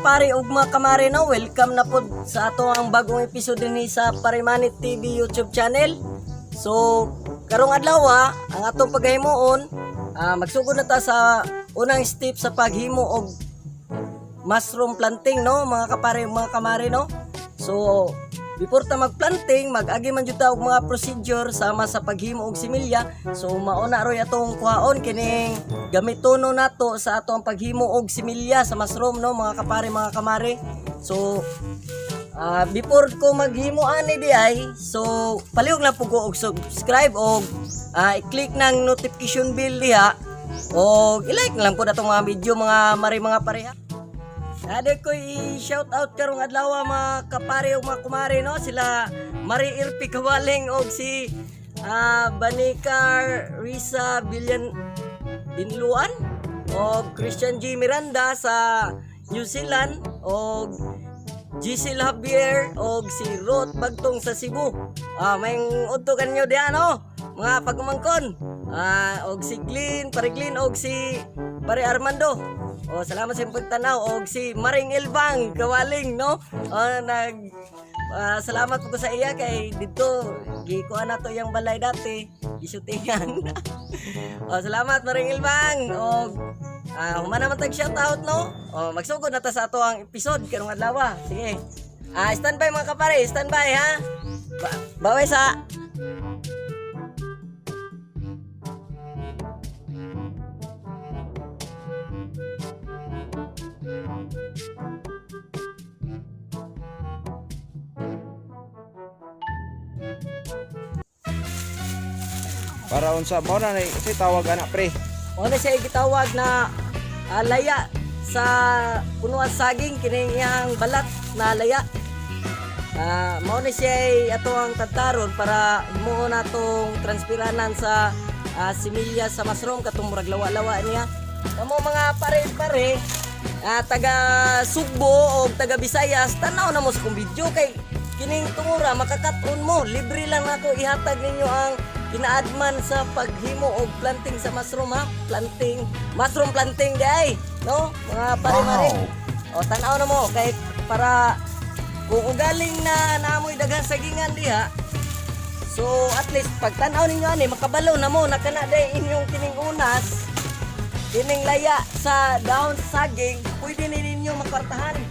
kapari ug mga kamari no, welcome na pod sa ato ang bagong episode ni sa Parimanit TV YouTube channel. So karong adlaw ang atong paghimuon, magsugod na ta sa unang step sa paghimo og mushroom planting no, mga kapari mga kamari no. So before ta magplanting, mag-agi man jud ta og mga procedure sama sa paghimo og similya. So mauna roy atong kuhaon kining gamiton nato sa atong paghimo og similya sa mushroom no, mga kapari mga kamari. So before ko maghimo ani di ay, so palihog lang po ko og subscribe og i-click ng notification bell diha og i-like na lang po natong mga video mga mari mga pareha. Ada ko i-shout out karong adlaw mga kapare ug mga kumare no, sila Mari Irpi Kawaling og si Banikar Risa Binluan og Christian G Miranda sa New Zealand og Giselle Javier og si Ruth Bagtong sa Cebu. Mayong udto kanyo diha no, mga pagumangkon. Og si Glyn, Pare Glyn og si Pare Armando. Salamat sa pagtanaw og si Maring Elbang Kawaling no. Salamat po ko sa iya kay dito gikuan nato yang balay dati isutingan. Salamat Maring Elbang og humana man tag shout out no. Magsugod na ta sa ato ang episode karong adlaw. Sige. Standby mga kapare, standby ha. Baway sa para unsa mo na si tawag anak pre. Ano siya gitawag na laya sa punuan saging kining iyang balat na laya. Mao na siya ato ang tataron para himuon natong transpiranan sa similya sa mushroom katong murag lawa-lawa niya. Kamo mga pare-pare taga Sugbo o taga Visayas, tanaw na mo sa kong video kay kining tungura makakaton mo, libre lang nako ihatag ninyo ang kinaadman sa paghimo og planting sa mushroom ha, mushroom planting day no, mga pare-pare. Tanaw na mo kay para kung ugaling na naamoy daghang sagingan diha, so at least pag tanaw ninyo ani makabalo na mo nakana day inyong kining unas, kining laya sa dahon sa saging, pwede ninyo makwartahan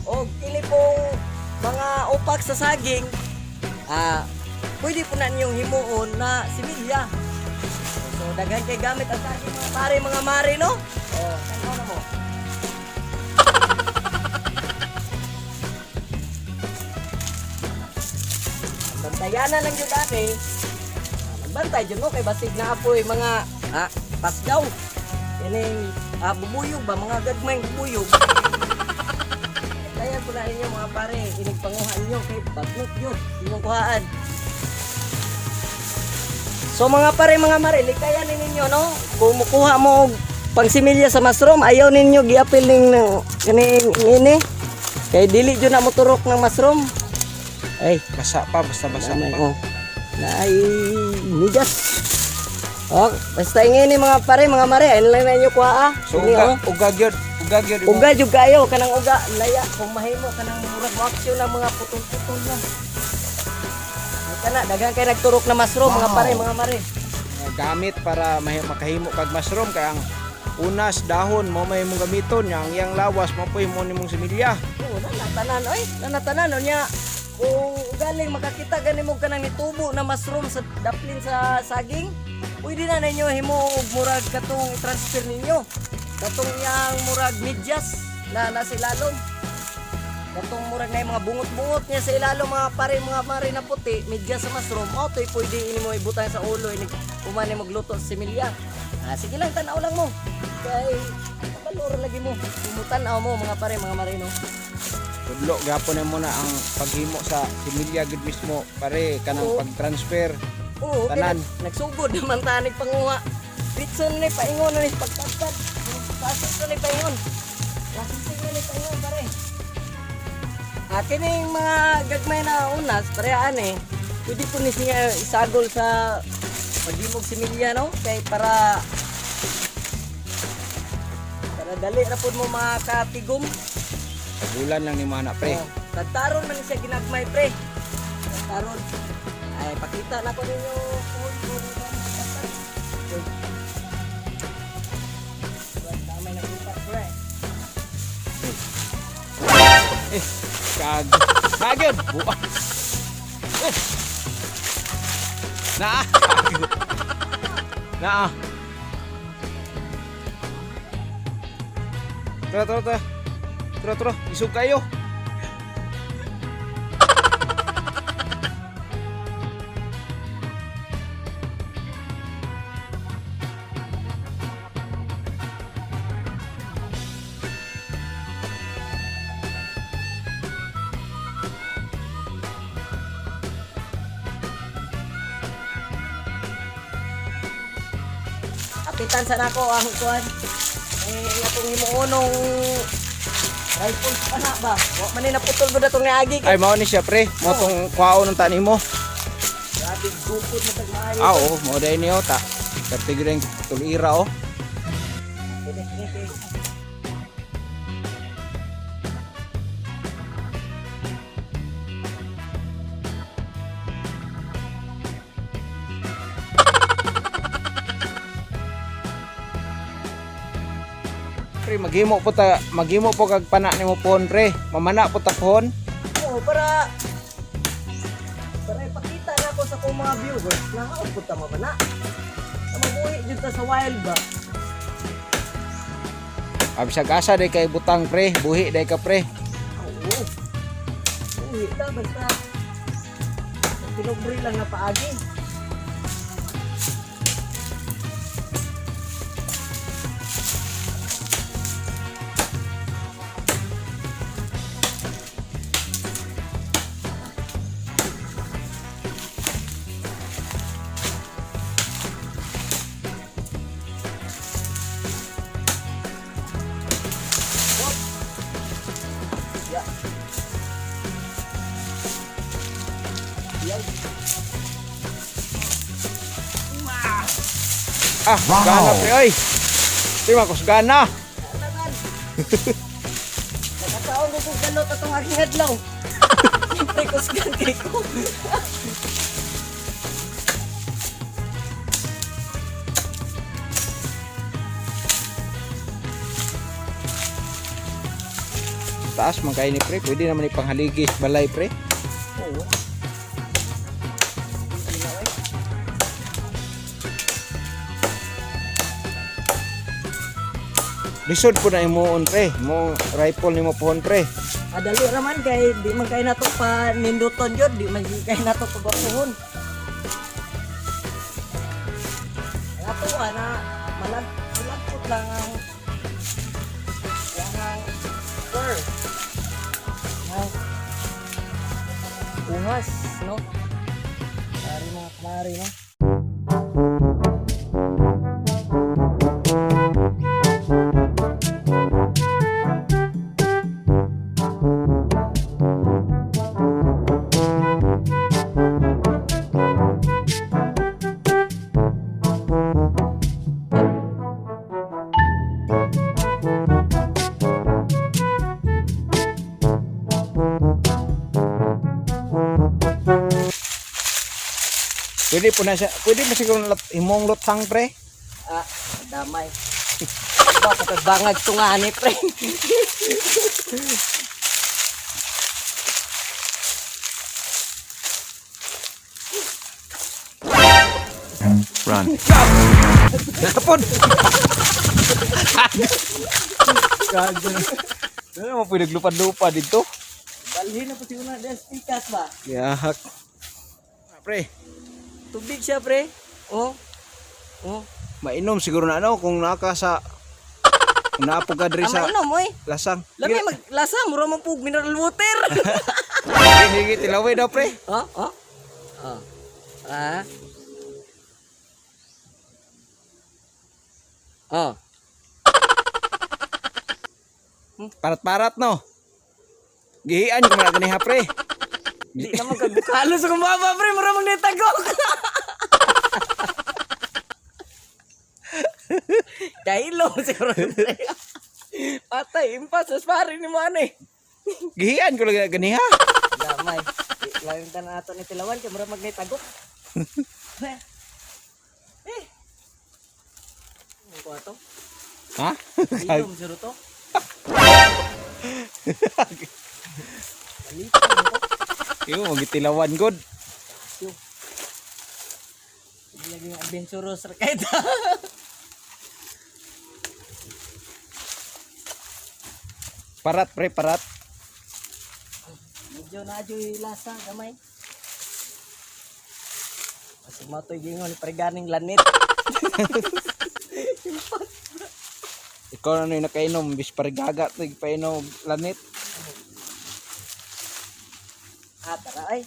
o ili pong mga upak sa saging, pwede po na ninyong himuon na similya. So daghan kay gamit ang saging mga pare mga mare no. Tanaw na mo. Bantayanan lang yun dati. Nagbantay dyan mo kay basig na apoy mga pasdaw. Kining bubuyog ba, mga gagmayng bubuyog. Kaya po na ninyo mga pare, kining panguhaan nyo kay bagnot yun, inyong kuhaan. So mga pare mga mare, likayan ninyo no, kung mukuha mo pangsimilya sa mushroom, ayaw ninyo giapil ning kining ini. Kay dili dyan na moturok ng mushroom. Ay, Basa pa, basta pa. Ay, migas. Basta ingini mga pare, mga mare, ayun lang na inyo kuha So ugag yun. Uga jud kayo kanang uga laya kung mahimo kanang murag action ng mga putol-putol na. Kana daghang kay nagturok na mushroom mga pare, mga mare. Gamit para makahimo kag mushroom kay ang unas dahon mo may mong gamiton yang lawas mo poy mo nimong similya. Nanatanan nya. Kung galing makakita gani mo kanang nitubo na mushroom sa daplin sa saging, pwede na ninyo himo og murag katong i-transfer ninyo. Katong yang murag medyas na nasa ilalom. Katong murag na yung mga bungot-bungot niya sa ilalom mga pare mga mare na puti, medyas sa mushroom, to'y pwede ini mo ibutang sa ulo ini kumani magluto sa similya. Sige lang tanaw lang mo. Kay balor lagi mo. Tanaw mo mga pare mga mare no. Tudlo gapon na muna ang paghimo sa similya gid mismo pare kanang pag-transfer. Tanan nagsugod naman tanig panguha. Bitson ni paingon ni pagtagtag. Pasok ni paingon. Lasing ni paingon pare. Kining mga gagmay na unas pare ani, pwede po niya isagol sa paghimog similya no, kay para dali ra pud mo makatigom Bulan lang ni mo anak pre. Oh, tagtaron man siya ginagmay pre. Tagtaron. Ay pakita na ko ninyo kung damay na kita pre. Kag. Kagid. Buwan. Naa. Naa. Tara. Isog kayo. Kapitan sa nako ang kuan. Atong himuonong rifle pa na ba? Wa man ni naputol gud atong niagi kay Ay mao ni siya pre. Mo tong kwaon ng tani mo. grabe gupod na tagmaayo. Oo, mo dai niyo ta. Pertigring tulira oh. Pre, maghimo po kag pana nimo pohon pre. Mamana po ta pohon. Oo, para ipakita na ko sa kong mga viewers na output ta mamana. Na mabuhi jud ta sa wild ba. Abisag asa day kay butang pre, buhi day ka pre. Oo. Uwi ta basta pinugri lang na paagi. Ah, gana pre oy. Tima ko gana. Tangan. Nakataon ko kung galot atong aking adlaw. Siyempre ko sa kay ko. Taas man kay ni pre, pwede naman ipanghaligi balay pre. Oo. Lisod po na imuon pre, mo rifle nimo pohon pre. Adali raman kay di man kay nato pa ninduton jud, di man kay nato pagpuhon. Ato na malagpot lang ang fur. Ang bungas, no? Dari mga klari, no? Pwede po na siya, pwede mo siguro imong lutsang pre. Ah, damay. Diba, kapag bangag tungani, pre. Run. Napon. Ano mo pwede lupad-lupad dito? Balhin na po siguro na pikas ba? Yahak. Pre, Tubig siya, pre. Oh. Oh. mainom siguro na ano kung naka sa naapog ka diri sa Ano mo eh? lasang. Lami maglasa, mura man po mineral water. Higit tilaway daw pre. Oh, oh. Oh. Ah. Oh. Parat-parat no. Gihian ko man ganiha pre. Di naman kagukalo sa kumbaba, pre. Mura mang netagok. Dahilo siguro. Patay, impas. As pare ni mo ano eh. Gihian ko lang ganiha. Damay. Laging tanan ato ni Tilawan kay mura magnay tagok. Ano ko ato? Ha? Ilom siro to. Alitan mo. Iyo magitilawan god. Hindi lagi adventurous ra kay ta. Parat pre, parat. Medyo na adyoy lasa gamay. Kasi mo to gingon preganing lanit. Ikaw na yung nakainom, bis parigagat, nagpainom lanit. Tara ay.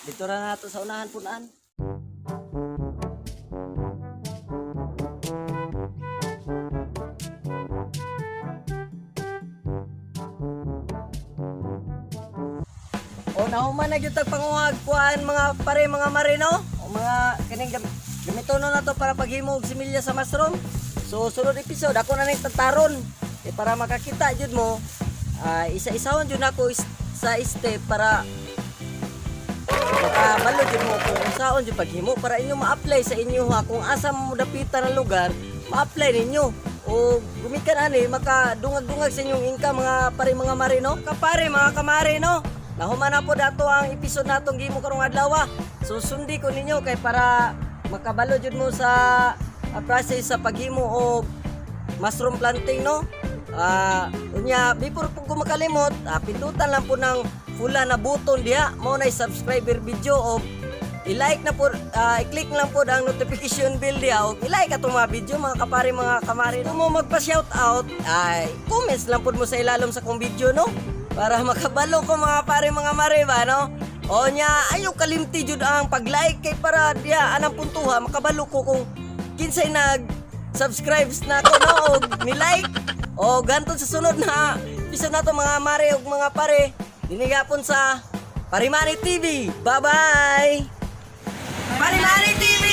Dito na nato sa unahan punaan. O nahuman na gyud tag panguhag kuan mga pare mga marino o mga kining gamitono na to para paghimo og similya sa mushroom. So sunod episode ako na ning tataron para makakita jud mo isa-isahon jud nako sa step para makabalo jud mo kung unsaon jud paghimo para inyo ma-apply sa inyo ha kung asa mo dapitan ang lugar ma-apply ninyo o gumikan ani makadungag-dungag sa inyong income mga pare mga marino kapare mga kamarino. Nahuman na po dato ang episode natong gimo karong adlaw. So sundi ko ninyo kay para makabalo jud mo sa process sa paghimo og mushroom planting no. Unya before po ko makalimot, pindutan lang po ng pula na button diha mo na subscriber video o i-like na po i-click lang po ang notification bell diha o i-like atong mga video mga kapare mga kamari. Kung mo magpa-shout out ay comments lang po mo sa ilalom sa kong video no. Para makabalo ko mga pare mga mare ba no? O nya ayo kalimti jud ang pag-like kay para diya anang puntuha makabalo ko kung kinsay nag-subscribes na ko no og ni-like o ganto sa sunod na episode nato mga mare ug mga pare dinigapon sa Parimani TV. Bye-bye. Parimani TV.